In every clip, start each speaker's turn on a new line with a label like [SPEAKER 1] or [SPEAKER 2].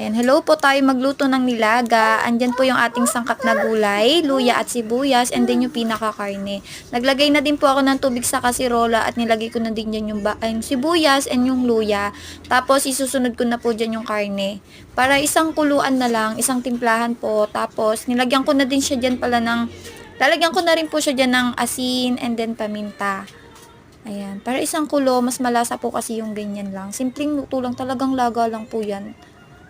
[SPEAKER 1] Ayan, hello po, tayo magluto ng nilaga. Andyan po yung ating sangkap na gulay, luya at sibuyas, and then yung pinakakarne. Naglagay na din po ako ng tubig sa kasirola at nilagay ko na din dyan yung sibuyas and yung luya. Tapos isusunod ko na po dyan yung karne. Para isang kuluan na lang, isang timplahan po. Tapos nilagyan ko na din siya dyan pala lalagyan ko na rin po siya dyan ng asin and then paminta. Ayan, para isang kulo, mas malasa po kasi yung ganyan lang. Simpleng luto lang, talagang laga lang po yan.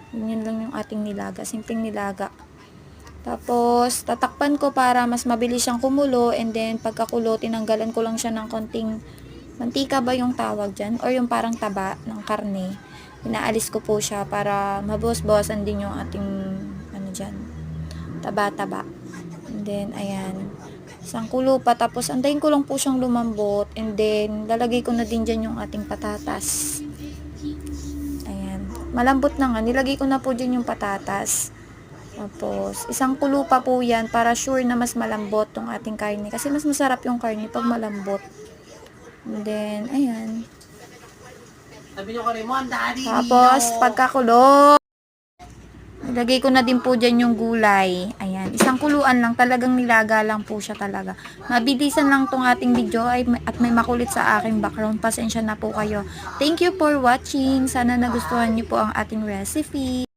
[SPEAKER 1] Ganyan lang yung ating nilaga, simpleng nilaga. Tapos, tatakpan ko para mas mabilis siyang kumulo, and then pagkakulo, tinanggalan ko lang siya ng konting mantika ba yung tawag dyan, or yung parang taba ng karne. Inaalis ko po siya para mabawas-bawasan din yung ating, ano dyan, taba-taba. And then, ayan, isang kulo pa, tapos antayin ko lang po siyang lumambot, and then, lalagay ko na din dyan yung ating patatas. Malambot na nga, nilagay ko na po dyan yung patatas. Tapos, isang kulo pa po yan para sure na mas malambot tong ating karne. Kasi mas masarap yung karne pag malambot. And then, ayan. Tapos, pagkakulo, nilagay ko na din po dyan yung gulay. Ayan, isang kuluan lang, talagang nilaga lang po siya talaga. Mabilisan lang tong ating video at may makulit sa aking background. Pasensya na po kayo. Thank you for watching. Sana nagustuhan niyo po ang ating recipe.